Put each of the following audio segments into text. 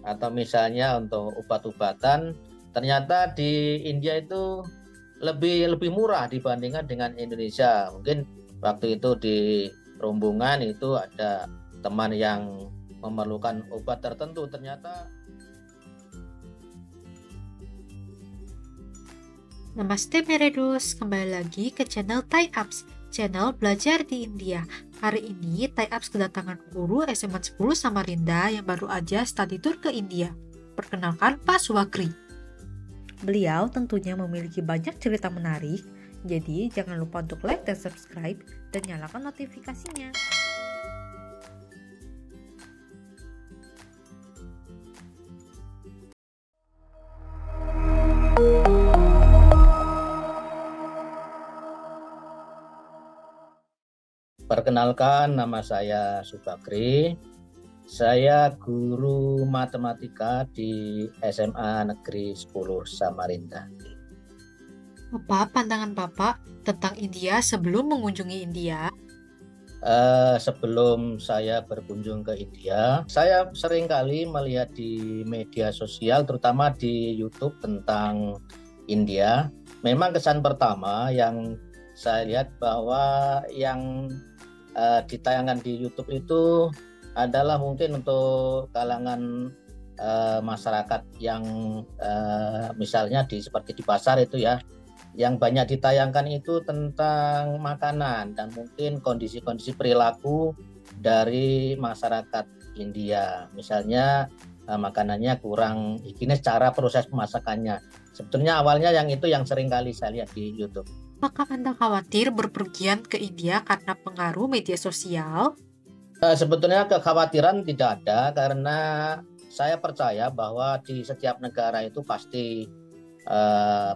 atau misalnya untuk obat-obatan, ternyata di India itu lebih lebih murah dibandingkan dengan Indonesia. Mungkin waktu itu di rombongan itu ada teman yang memerlukan obat tertentu, ternyata. Namaste Meredus, kembali lagi ke channel Thai Apps, channel belajar di India. Hari ini Thai Apps kedatangan guru SMA 10 Samarinda yang baru aja study tour ke India. Perkenalkan Pak Suwagri. Beliau tentunya memiliki banyak cerita menarik, jadi jangan lupa untuk like dan subscribe dan nyalakan notifikasinya. Perkenalkan, nama saya Subagri. Saya guru matematika di SMA Negeri 10 Samarinda. Apa pandangan Bapak tentang India sebelum mengunjungi India? Sebelum saya berkunjung ke India, saya seringkali melihat di media sosial, terutama di YouTube tentang India. Memang kesan pertama yang saya lihat bahwa yang ditayangkan di YouTube itu adalah mungkin untuk kalangan masyarakat yang misalnya seperti di pasar itu ya, yang banyak ditayangkan itu tentang makanan dan mungkin kondisi-kondisi perilaku dari masyarakat India. Misalnya makanannya kurang higienis, cara proses pemasakannya. Sebetulnya awalnya yang itu yang sering kali saya lihat di YouTube. Apakah Anda khawatir berpergian ke India karena pengaruh media sosial? Sebetulnya kekhawatiran tidak ada, karena saya percaya bahwa di setiap negara itu pasti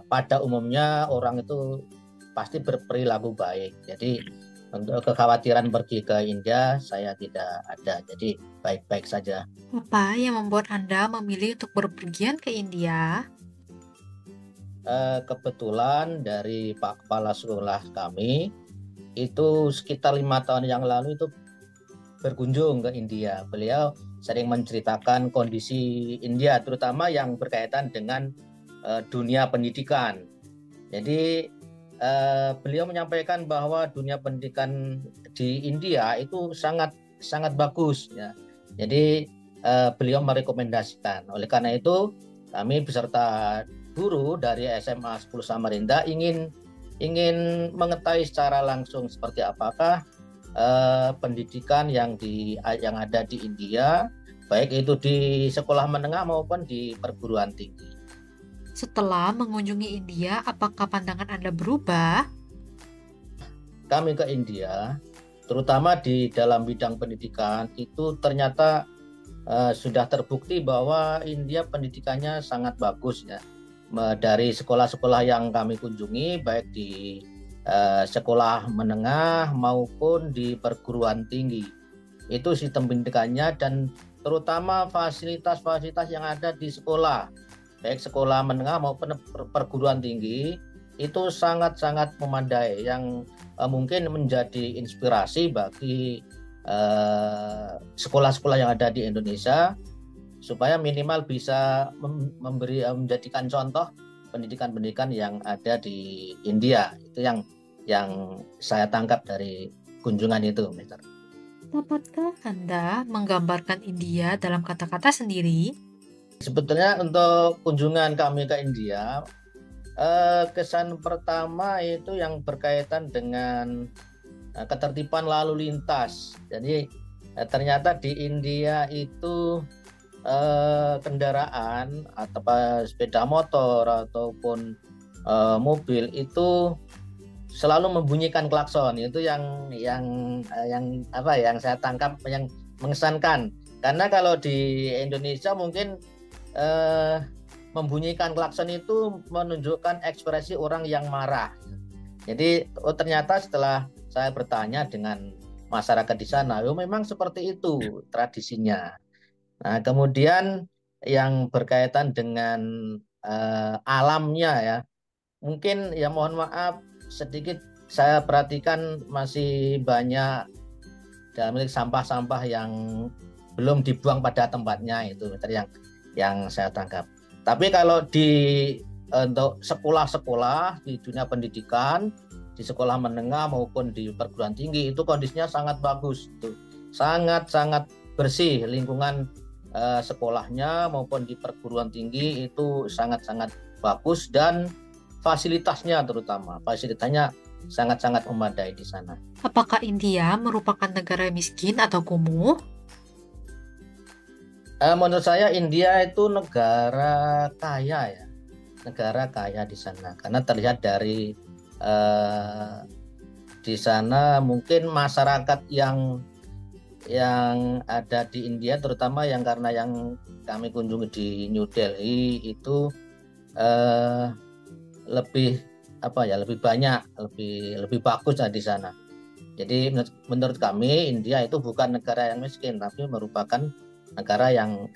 pada umumnya orang itu pasti berperilaku baik. Jadi untuk kekhawatiran pergi ke India saya tidak ada. Jadi baik-baik saja. Apa yang membuat Anda memilih untuk berpergian ke India? Kebetulan dari Pak Kepala Sekolah kami itu sekitar 5 tahun yang lalu itu berkunjung ke India. Beliau sering menceritakan kondisi India, terutama yang berkaitan dengan dunia pendidikan. Jadi beliau menyampaikan bahwa dunia pendidikan di India itu sangat sangat bagus ya. Jadi beliau merekomendasikan. Oleh karena itu kami beserta guru dari SMA 10 Samarinda ingin mengetahui secara langsung seperti apakah pendidikan yang ada di India, baik itu di sekolah menengah maupun di perguruan tinggi. Setelah mengunjungi India, apakah pandangan Anda berubah? Kami ke India, terutama di dalam bidang pendidikan, itu ternyata sudah terbukti bahwa India pendidikannya sangat bagus ya. Dari sekolah-sekolah yang kami kunjungi, baik di sekolah menengah maupun di perguruan tinggi, itu sistem pendidikannya dan terutama fasilitas-fasilitas yang ada di sekolah, baik sekolah menengah maupun perguruan tinggi, itu sangat-sangat memadai, yang mungkin menjadi inspirasi bagi sekolah-sekolah yang ada di Indonesia, supaya minimal bisa menjadikan contoh pendidikan-pendidikan yang ada di India. Itu yang saya tangkap dari kunjungan itu, Mister. Dapatkah Anda menggambarkan India dalam kata-kata sendiri? Sebetulnya untuk kunjungan kami ke India, kesan pertama itu yang berkaitan dengan ketertiban lalu lintas. Jadi ternyata di India itu kendaraan atau sepeda motor ataupun mobil itu selalu membunyikan klakson. Itu yang saya tangkap yang mengesankan. Karena kalau di Indonesia mungkin membunyikan klakson itu menunjukkan ekspresi orang yang marah. Jadi ternyata setelah saya bertanya dengan masyarakat di sana, memang seperti itu tradisinya. Nah, kemudian yang berkaitan dengan alamnya ya, mungkin ya mohon maaf sedikit saya perhatikan masih banyak dalam sampah-sampah yang belum dibuang pada tempatnya itu, yang yang saya tangkap. Tapi kalau untuk sekolah-sekolah di dunia pendidikan, di sekolah menengah maupun di perguruan tinggi itu kondisinya sangat bagus, itu sangat-sangat bersih lingkungan sekolahnya maupun di perguruan tinggi itu sangat-sangat bagus, dan fasilitasnya terutama fasilitasnya sangat-sangat memadai di sana. Apakah India merupakan negara miskin atau kumuh? Menurut saya India itu negara kaya ya, negara kaya di sana karena terlihat dari eh, di sana mungkin masyarakat yang ada di India, terutama karena yang kami kunjungi di New Delhi itu eh, lebih lebih banyak, lebih bagus di sana. Jadi menurut kami India itu bukan negara yang miskin, tapi merupakan negara yang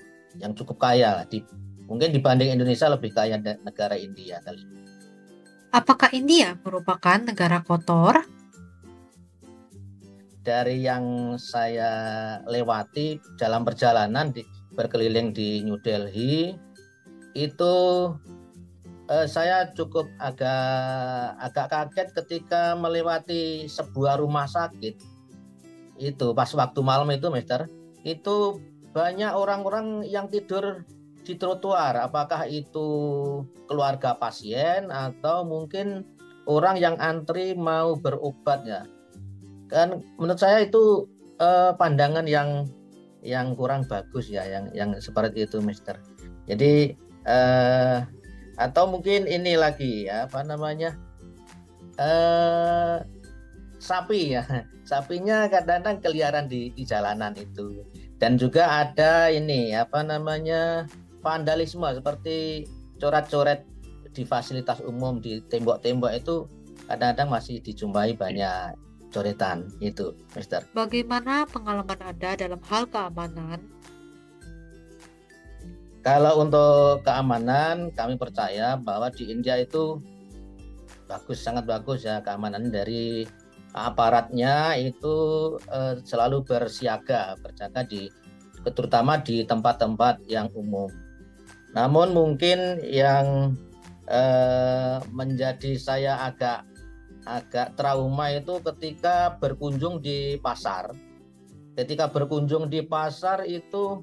cukup kaya. Mungkin dibanding Indonesia lebih kaya negara India kali. Apakah India merupakan negara kotor? Dari yang saya lewati dalam perjalanan berkeliling di New Delhi itu saya cukup agak kaget ketika melewati sebuah rumah sakit. Itu pas waktu malam itu, Mister, itu banyak orang-orang yang tidur di trotoar. Apakah itu keluarga pasien atau mungkin orang yang antri mau berobat ya? Kan menurut saya itu pandangan yang kurang bagus ya, yang seperti itu, Mister. Jadi atau mungkin ini lagi ya, sapi ya, sapinya kadang-kadang keliaran di jalanan itu, dan juga ada ini vandalisme seperti coret-coret di fasilitas umum, di tembok-tembok itu kadang-kadang masih dijumpai banyak coretan itu, Mister. Bagaimana pengalaman Anda dalam hal keamanan? Kalau untuk keamanan, kami percaya bahwa di India itu bagus, sangat bagus ya keamanan. Dari aparatnya itu selalu berjaga terutama di tempat-tempat yang umum. Namun mungkin yang menjadi saya agak trauma itu ketika berkunjung di pasar. Ketika berkunjung di pasar itu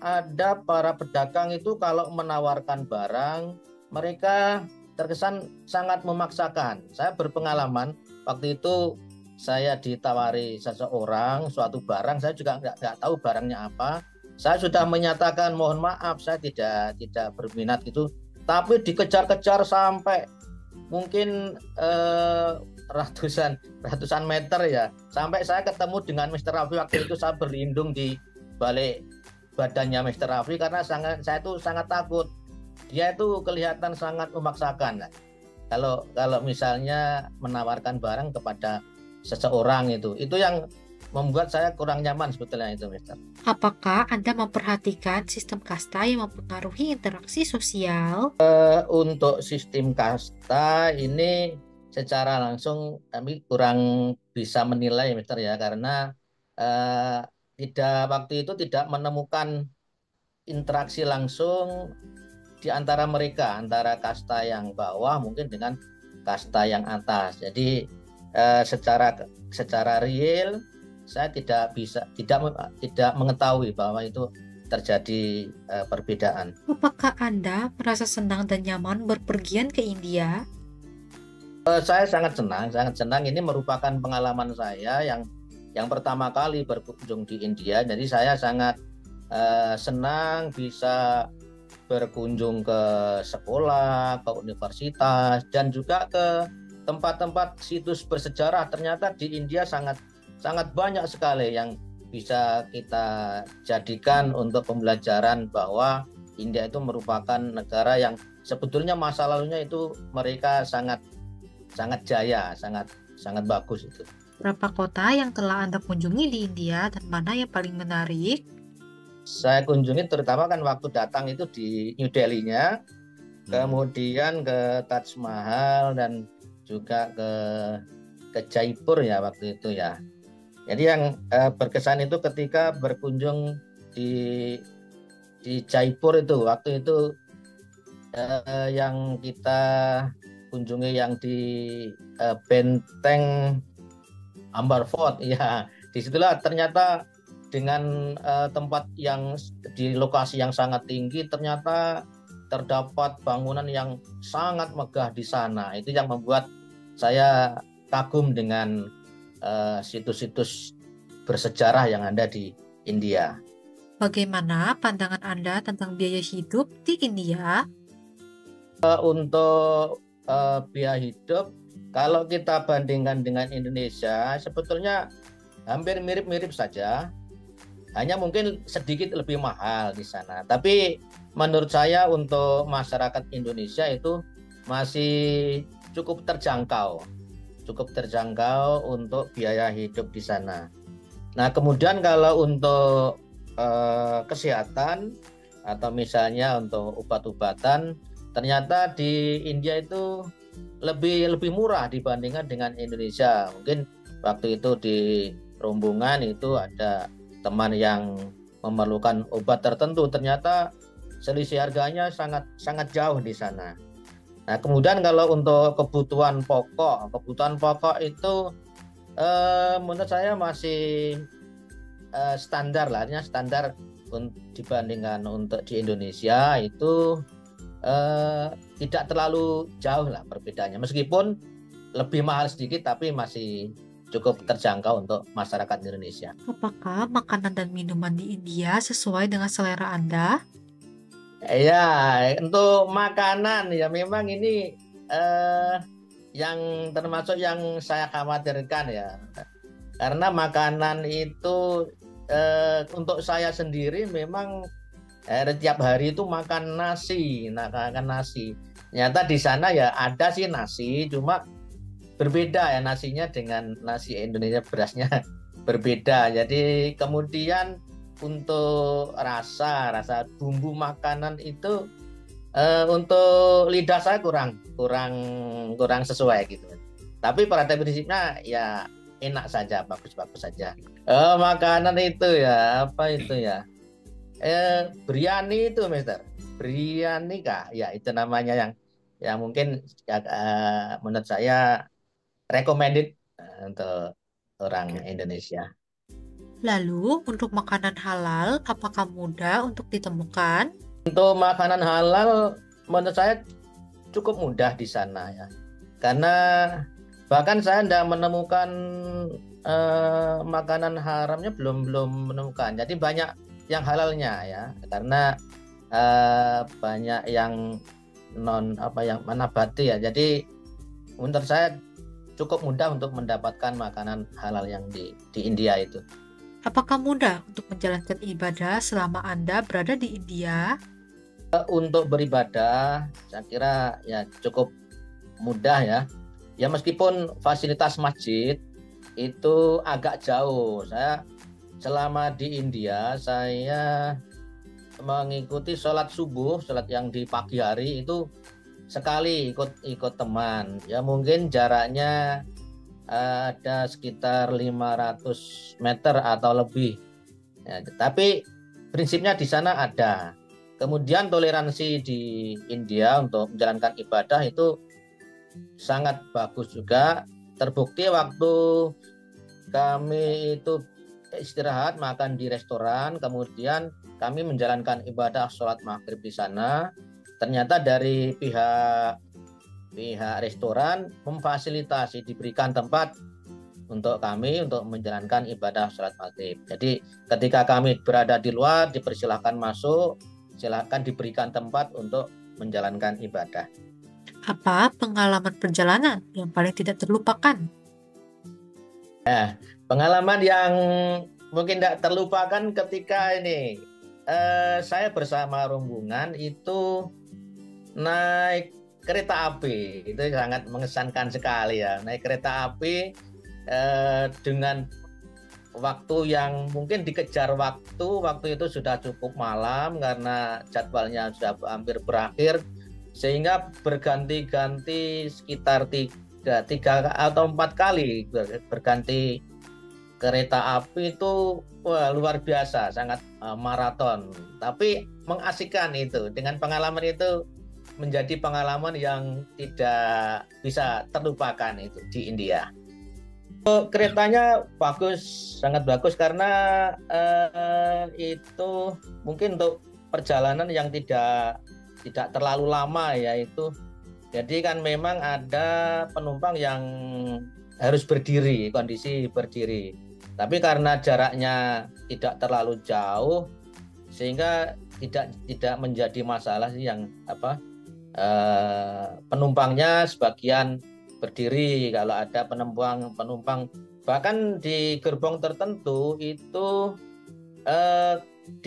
ada para pedagang itu kalau menawarkan barang, mereka terkesan sangat memaksakan. Saya berpengalaman waktu itu saya ditawari seseorang suatu barang, saya juga nggak tahu barangnya apa. Saya sudah menyatakan mohon maaf, saya tidak berminat gitu, tapi dikejar-kejar sampai mungkin ratusan meter ya, sampai saya ketemu dengan Mr. Rafi. Waktu itu saya berlindung di balik badannya Mr. Rafi karena saya itu sangat takut. Dia itu kelihatan sangat memaksakan. Kalau misalnya menawarkan barang kepada seseorang itu yang membuat saya kurang nyaman sebetulnya itu, Mister. Apakah Anda memperhatikan sistem kasta yang mempengaruhi interaksi sosial? Untuk sistem kasta ini secara langsung kami kurang bisa menilai, Mister ya, karena waktu itu tidak menemukan interaksi langsung di antara mereka, antara kasta yang bawah mungkin dengan kasta yang atas. Jadi secara real saya tidak mengetahui bahwa itu terjadi perbedaan. Apakah Anda merasa senang dan nyaman berpergian ke India? Saya sangat senang. Ini merupakan pengalaman saya yang pertama kali berkunjung di India. Jadi saya sangat senang bisa berkunjung ke sekolah, ke universitas, dan juga ke tempat-tempat situs bersejarah. Ternyata di India sangat banyak sekali yang bisa kita jadikan untuk pembelajaran bahwa India itu merupakan negara yang sebetulnya masa lalunya itu mereka sangat jaya, sangat bagus itu. Berapa kota yang telah Anda kunjungi di India dan mana yang paling menarik? Saya kunjungi terutama kan waktu datang itu di New Delhi-nya, kemudian ke Taj Mahal dan juga ke Jaipur ya waktu itu ya. Jadi yang berkesan itu ketika berkunjung di di Jaipur itu waktu itu yang kita kunjungi yang di Benteng Ambar Fort ya, disitulah ternyata dengan tempat yang di lokasi yang sangat tinggi ternyata terdapat bangunan yang sangat megah di sana. Itu yang membuat saya kagum dengan situs-situs bersejarah yang ada di India. Bagaimana pandangan Anda tentang biaya hidup di India? Untuk biaya hidup, kalau kita bandingkan dengan Indonesia, sebetulnya hampir mirip-mirip saja. Hanya mungkin sedikit lebih mahal di sana. Tapi menurut saya untuk masyarakat Indonesia itu masih cukup terjangkau. Cukup terjangkau untuk biaya hidup di sana. Nah, kemudian kalau untuk kesehatan atau misalnya untuk obat-obatan, ternyata di India itu lebih murah dibandingkan dengan Indonesia. Mungkin waktu itu di rombongan itu ada teman yang memerlukan obat tertentu, ternyata selisih harganya sangat jauh di sana. Nah, kemudian kalau untuk kebutuhan pokok itu menurut saya masih standar lah, artinya standar dibandingkan untuk di Indonesia itu tidak terlalu jauh lah perbedaannya, meskipun lebih mahal sedikit tapi masih cukup terjangkau untuk masyarakat Indonesia. Apakah makanan dan minuman di India sesuai dengan selera Anda? Ya, untuk makanan ya memang ini yang termasuk yang saya khawatirkan ya, karena makanan itu untuk saya sendiri memang tiap hari itu makan nasi. Ternyata di sana ya ada sih nasi, cuma berbeda ya nasinya dengan nasi Indonesia, berasnya berbeda. Jadi kemudian untuk rasa bumbu makanan itu untuk lidah saya kurang sesuai gitu. Tapi pada prinsipnya ya enak saja, bagus-bagus saja. Makanan itu ya apa itu ya? Biryani itu, Mister. Biryani kah? Ya itu namanya yang mungkin menurut saya recommended untuk orang Indonesia. Lalu, untuk makanan halal, apakah mudah untuk ditemukan? Untuk makanan halal menurut saya cukup mudah di sana ya. Karena bahkan saya tidak menemukan makanan haramnya, belum menemukan. Jadi banyak yang halalnya ya. Karena banyak yang yang nabati ya. Jadi menurut saya cukup mudah untuk mendapatkan makanan halal yang di India itu. Apakah mudah untuk menjalankan ibadah selama Anda berada di India? Untuk beribadah, saya kira ya cukup mudah ya. Ya meskipun fasilitas masjid itu agak jauh. Saya selama di India, saya mengikuti sholat subuh, sholat yang di pagi hari itu sekali ikut teman. Ya mungkin jaraknya ada sekitar 500 meter atau lebih ya, tapi prinsipnya di sana ada. Kemudian toleransi di India untuk menjalankan ibadah itu sangat bagus juga. Terbukti waktu kami itu istirahat makan di restoran, kemudian kami menjalankan ibadah sholat maghrib di sana, ternyata dari pihak restoran memfasilitasi, diberikan tempat untuk kami untuk menjalankan ibadah sholat maghrib. Jadi ketika kami berada di luar dipersilahkan masuk, silakan diberikan tempat untuk menjalankan ibadah. Apa pengalaman perjalanan yang paling tidak terlupakan? Pengalaman yang mungkin tidak terlupakan ketika ini saya bersama rombongan itu naik kereta api. Itu sangat mengesankan sekali ya, naik kereta api dengan waktu yang mungkin dikejar waktu itu sudah cukup malam karena jadwalnya sudah hampir berakhir, sehingga berganti-ganti sekitar tiga atau 4 kali berganti kereta api itu wah, luar biasa, sangat maraton. Tapi mengasihkan itu. Dengan pengalaman itu menjadi pengalaman yang tidak bisa terlupakan itu di India. Keretanya bagus, sangat bagus karena itu mungkin untuk perjalanan yang tidak terlalu lama yaitu. Jadi kan memang ada penumpang yang harus berdiri, kondisi berdiri. Tapi karena jaraknya tidak terlalu jauh, sehingga tidak menjadi masalah sih yang penumpangnya sebagian berdiri. Kalau ada penumpang bahkan di gerbong tertentu itu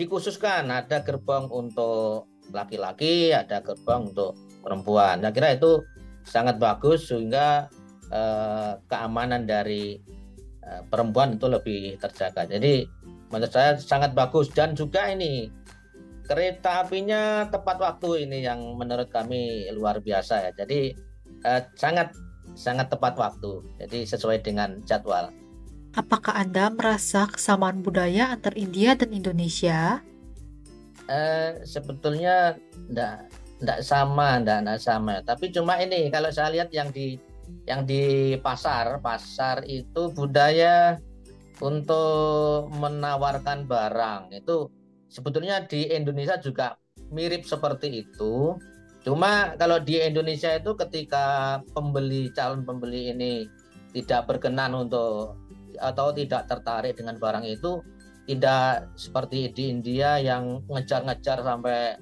dikhususkan ada gerbong untuk laki-laki, ada gerbong untuk perempuan. Saya kira itu sangat bagus sehingga keamanan dari perempuan itu lebih terjaga. Jadi menurut saya sangat bagus dan juga ini kereta apinya tepat waktu ini yang menurut kami luar biasa ya. Jadi sangat tepat waktu. Jadi sesuai dengan jadwal. Apakah Anda merasa kesamaan budaya antar India dan Indonesia? Sebetulnya enggak sama. Tapi cuma ini kalau saya lihat yang di pasar itu budaya untuk menawarkan barang itu sebetulnya di Indonesia juga mirip seperti itu. Cuma kalau di Indonesia itu ketika calon pembeli ini tidak berkenan untuk atau tidak tertarik dengan barang itu, tidak seperti di India yang ngejar-ngejar sampai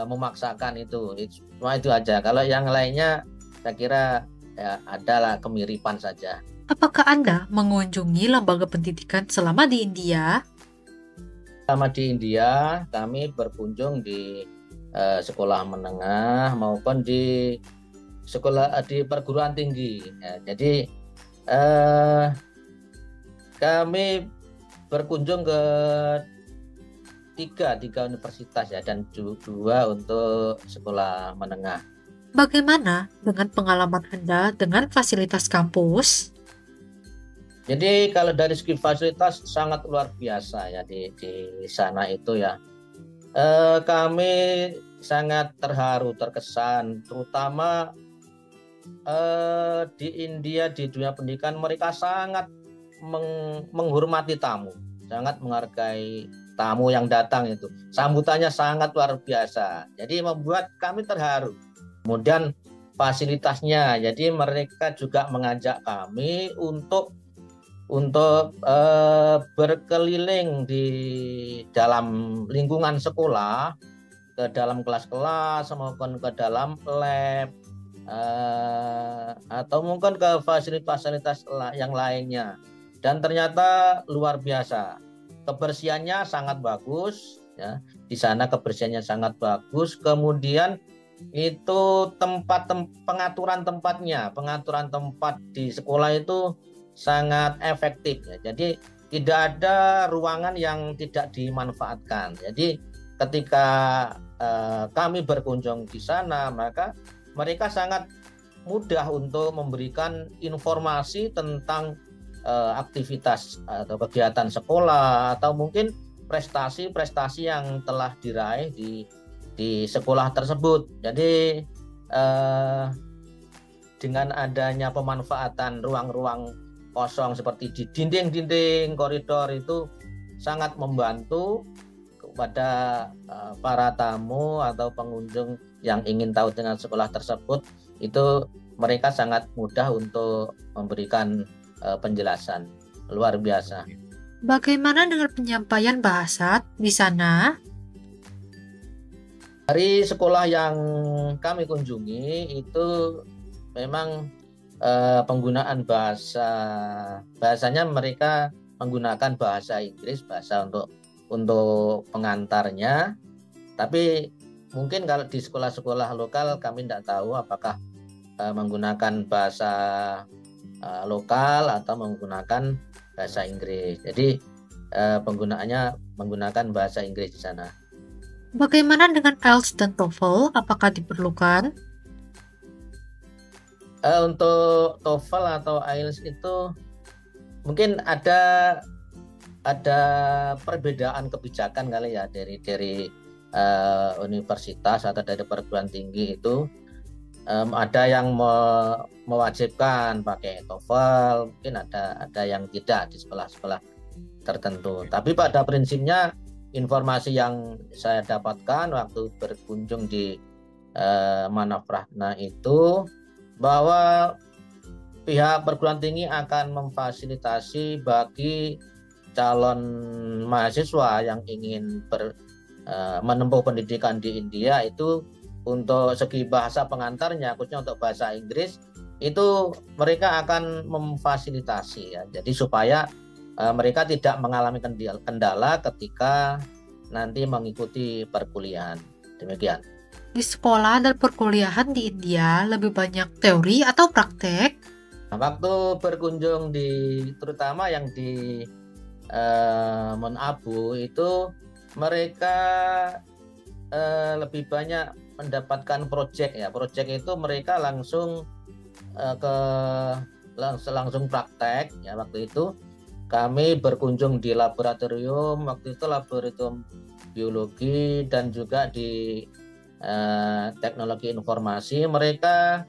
memaksakan itu. Cuma itu aja. Kalau yang lainnya saya kira ya adalah kemiripan saja. Apakah Anda mengunjungi lembaga pendidikan selama di India? Selama di India, kami berkunjung di sekolah menengah maupun di perguruan tinggi. Ya, jadi kami berkunjung ke tiga universitas ya dan dua untuk sekolah menengah. Bagaimana dengan pengalaman Anda dengan fasilitas kampus? Jadi kalau dari segi fasilitas sangat luar biasa ya di sana itu ya. Kami sangat terharu, terkesan, terutama di India di dunia pendidikan mereka sangat menghormati tamu, sangat menghargai tamu yang datang itu. Sambutannya sangat luar biasa. Jadi membuat kami terharu. Kemudian fasilitasnya, jadi mereka juga mengajak kami untuk berkeliling di dalam lingkungan sekolah, ke dalam kelas-kelas maupun ke dalam lab atau mungkin ke fasilitas-fasilitas yang lainnya. Dan ternyata luar biasa, kebersihannya sangat bagus ya. Di sana kebersihannya sangat bagus. Kemudian itu pengaturan tempat di sekolah itu sangat efektif ya. Jadi tidak ada ruangan yang tidak dimanfaatkan. Jadi ketika kami berkunjung di sana, maka mereka sangat mudah untuk memberikan informasi tentang aktivitas atau kegiatan sekolah atau mungkin prestasi-prestasi yang telah diraih di sekolah tersebut. Jadi dengan adanya pemanfaatan ruang-ruang kosong seperti di dinding-dinding koridor itu sangat membantu kepada para tamu atau pengunjung yang ingin tahu dengan sekolah tersebut. Itu mereka sangat mudah untuk memberikan penjelasan. Luar biasa. Bagaimana dengan penyampaian bahasa di sana? Dari sekolah yang kami kunjungi itu memang penggunaan bahasanya mereka menggunakan bahasa Inggris, bahasa untuk pengantarnya. Tapi mungkin kalau di sekolah-sekolah lokal kami tidak tahu apakah menggunakan bahasa lokal atau menggunakan bahasa Inggris. Jadi penggunaannya menggunakan bahasa Inggris di sana. Bagaimana dengan IELTS dan TOEFL? Apakah diperlukan? Untuk TOEFL atau IELTS itu mungkin ada ada perbedaan kebijakan kali ya dari universitas atau dari perguruan tinggi itu. Ada yang mewajibkan pakai TOEFL, mungkin ada yang tidak di sekolah-sekolah tertentu. Tapi pada prinsipnya informasi yang saya dapatkan waktu berkunjung di Manafrahna itu bahwa pihak perguruan tinggi akan memfasilitasi bagi calon mahasiswa yang ingin menempuh pendidikan di India itu untuk segi bahasa pengantarnya, khususnya untuk bahasa Inggris, itu mereka akan memfasilitasi ya. Jadi supaya mereka tidak mengalami kendala ketika nanti mengikuti perkuliahan. Demikian. Di sekolah dan perkuliahan di India lebih banyak teori atau praktek? Nah, waktu berkunjung terutama yang di Mon Abu itu mereka lebih banyak mendapatkan proyek ya. Proyek itu mereka langsung langsung praktek ya. Waktu itu kami berkunjung di laboratorium, waktu itu laboratorium biologi dan juga di teknologi informasi. Mereka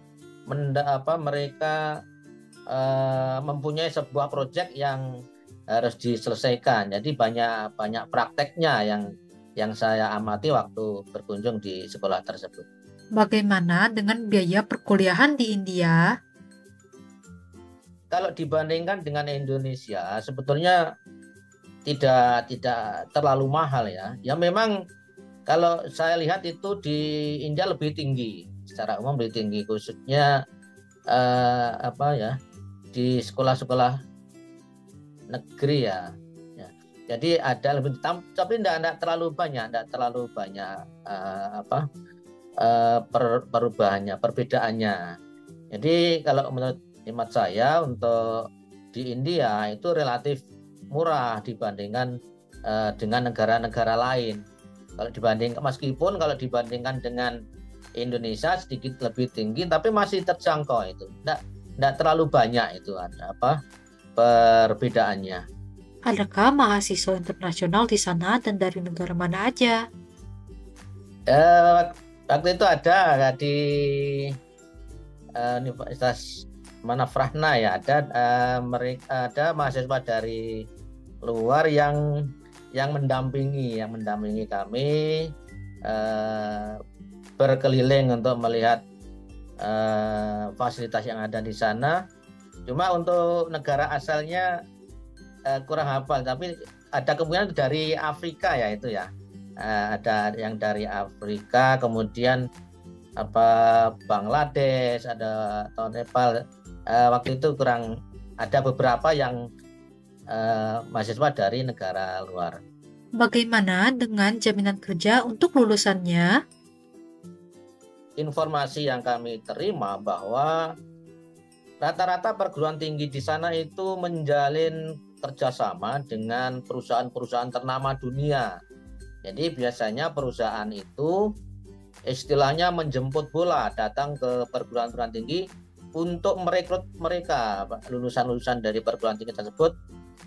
mempunyai sebuah proyek yang harus diselesaikan. Jadi banyak prakteknya yang saya amati waktu berkunjung di sekolah tersebut. Bagaimana dengan biaya perkuliahan di India? Kalau dibandingkan dengan Indonesia, sebetulnya tidak terlalu mahal ya. Ya memang kalau saya lihat itu di India lebih tinggi, secara umum lebih tinggi, khususnya di sekolah-sekolah negeri ya. Jadi ada lebih, tapi tidak terlalu banyak, perubahannya, perbedaannya. Jadi kalau menurut hemat saya untuk di India itu relatif murah dibandingkan dengan negara-negara lain. Meskipun kalau dibandingkan dengan Indonesia sedikit lebih tinggi, tapi masih terjangkau itu. Tidak terlalu banyak itu perbedaannya. Adakah mahasiswa internasional di sana dan dari negara mana aja? Waktu itu ada di Universitas Manafrahna ya, ada mahasiswa dari luar yang mendampingi kami berkeliling untuk melihat fasilitas yang ada di sana. Cuma untuk negara asalnya kurang hafal, tapi ada kemungkinan dari Afrika ya itu ya. Ada yang dari Afrika, kemudian Bangladesh, ada atau Nepal. Waktu itu ada beberapa yang mahasiswa dari negara luar. Bagaimana dengan jaminan kerja untuk lulusannya? Informasi yang kami terima bahwa rata-rata perguruan tinggi di sana itu menjalin kerjasama dengan perusahaan-perusahaan ternama dunia. Jadi biasanya perusahaan itu istilahnya menjemput bola, datang ke perguruan tinggi untuk merekrut mereka, lulusan-lulusan dari perguruan tinggi tersebut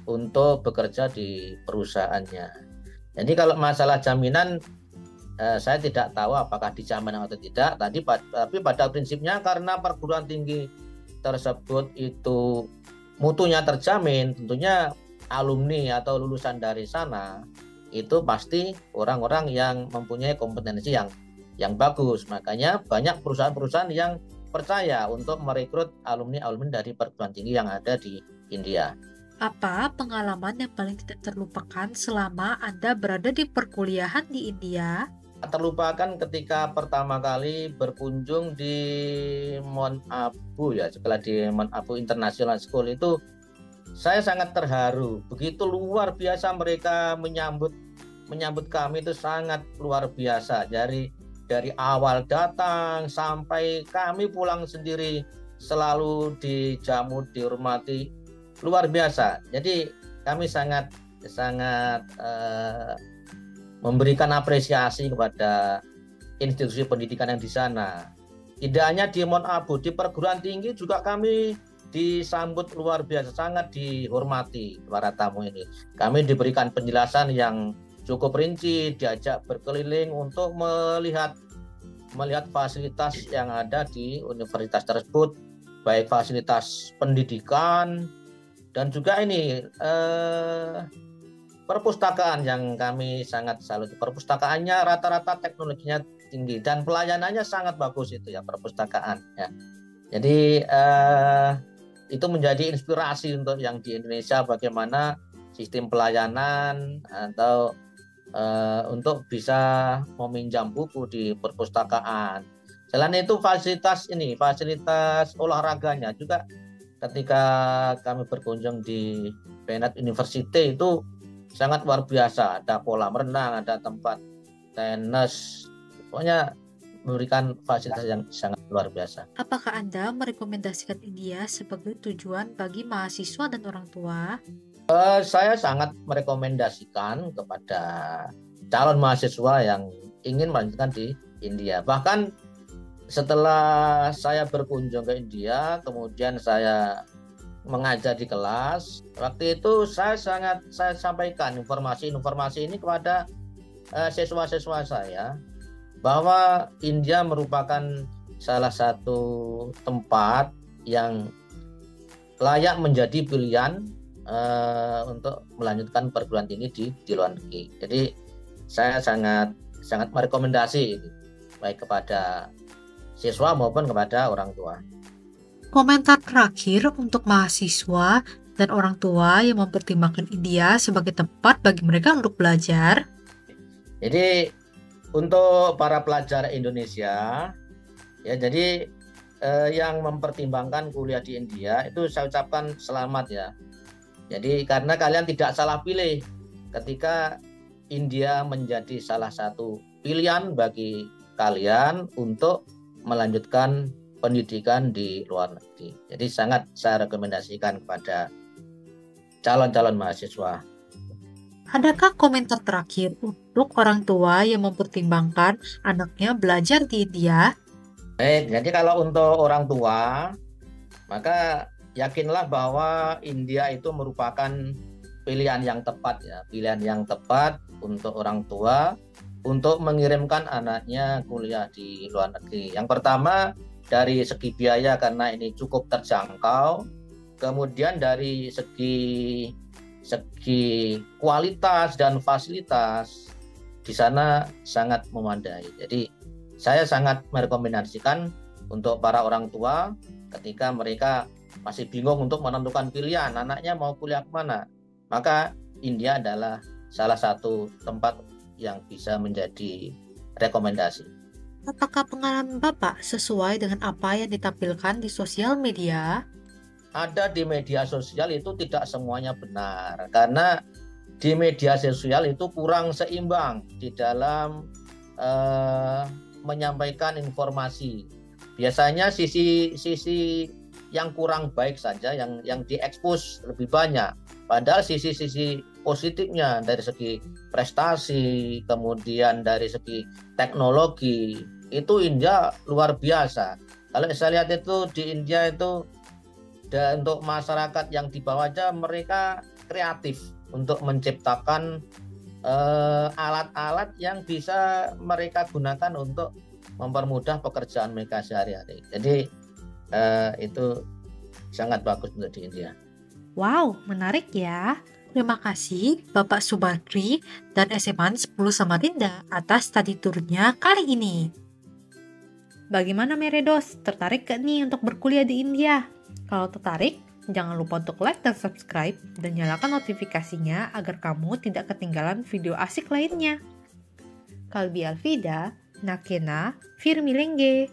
untuk bekerja di perusahaannya. Jadi kalau masalah jaminan, saya tidak tahu apakah dijamin atau tidak. Tapi pada prinsipnya karena perguruan tinggi tersebut itu mutunya terjamin, tentunya alumni atau lulusan dari sana itu pasti orang-orang yang mempunyai kompetensi yang bagus. Makanya banyak perusahaan-perusahaan yang percaya untuk merekrut alumni-alumni dari perguruan tinggi yang ada di India. Apa pengalaman yang paling tidak terlupakan selama Anda berada di perkuliahan di India? Terlupakan ketika pertama kali berkunjung di Mon Abu ya, sekolah di Mon Abu International School itu saya sangat terharu. Begitu luar biasa mereka menyambut kami, itu sangat luar biasa. Dari awal datang sampai kami pulang sendiri selalu dijamu, dihormati, luar biasa. Jadi kami sangat memberikan apresiasi kepada institusi pendidikan yang di sana. Tidak hanya di Mon Abu, di perguruan tinggi juga kami disambut luar biasa, sangat dihormati para tamu ini. Kami diberikan penjelasan yang cukup rinci, diajak berkeliling untuk melihat fasilitas yang ada di universitas tersebut, baik fasilitas pendidikan dan juga ini perpustakaan yang kami sangat salut. Perpustakaannya rata-rata teknologinya tinggi dan pelayanannya sangat bagus itu ya, perpustakaan ya. Jadi itu menjadi inspirasi untuk yang di Indonesia, bagaimana sistem pelayanan atau untuk bisa meminjam buku di perpustakaan. Selain itu fasilitas olahraganya juga, ketika kami berkunjung di Bennett University itu sangat luar biasa. Ada kolam renang, ada tempat tenis, pokoknya memberikan fasilitas yang sangat luar biasa. Apakah Anda merekomendasikan India sebagai tujuan bagi mahasiswa dan orang tua? Saya sangat merekomendasikan kepada calon mahasiswa yang ingin melanjutkan di India. Bahkan setelah saya berkunjung ke India, kemudian saya mengajar di kelas, waktu itu saya sampaikan informasi ini kepada siswa-siswa saya, bahwa India merupakan salah satu tempat yang layak menjadi pilihan untuk melanjutkan perguruan tinggi di luar negeri. Jadi saya sangat merekomendasi ini, baik kepada siswa maupun kepada orang tua. Komentar terakhir untuk mahasiswa dan orang tua yang mempertimbangkan India sebagai tempat bagi mereka untuk belajar. Jadi untuk para pelajar Indonesia, ya, jadi yang mempertimbangkan kuliah di India itu saya ucapkan selamat ya. Jadi karena kalian tidak salah pilih ketika India menjadi salah satu pilihan bagi kalian untuk melanjutkan pendidikan di luar negeri. Jadi sangat saya rekomendasikan kepada calon-calon mahasiswa. Adakah komentar terakhir untuk orang tua yang mempertimbangkan anaknya belajar di India? Baik, jadi kalau untuk orang tua, maka yakinlah bahwa India itu merupakan pilihan yang tepat ya, pilihan yang tepat untuk orang tua untuk mengirimkan anaknya kuliah di luar negeri. Yang pertama dari segi biaya karena ini cukup terjangkau, kemudian dari segi kualitas dan fasilitas di sana sangat memadai. Jadi saya sangat merekomendasikan untuk para orang tua ketika mereka masih bingung untuk menentukan pilihan anaknya mau kuliah kemana, maka India adalah salah satu tempat yang bisa menjadi rekomendasi. Apakah pengalaman Bapak sesuai dengan apa yang ditampilkan di sosial media? Ada di media sosial itu tidak semuanya benar, karena di media sosial itu kurang seimbang di dalam menyampaikan informasi. Biasanya sisi yang kurang baik saja yang diekspos lebih banyak, padahal sisi-sisi positifnya dari segi prestasi, kemudian dari segi teknologi itu India luar biasa. Kalau saya lihat itu di India itu, dan untuk masyarakat yang di bawah aja mereka kreatif untuk menciptakan alat-alat yang bisa mereka gunakan untuk mempermudah pekerjaan mereka sehari-hari. Jadi itu sangat bagus untuk di India. Wow, menarik ya. Terima kasih Bapak Subagri dan SMA 10 Samarinda atas study tour-nya kali ini. Bagaimana Meredos? Tertarik gak nih untuk berkuliah di India? Kalau tertarik, jangan lupa untuk like dan subscribe dan nyalakan notifikasinya agar kamu tidak ketinggalan video asik lainnya. Kalbi Alfida, Nakena, Firmilengge.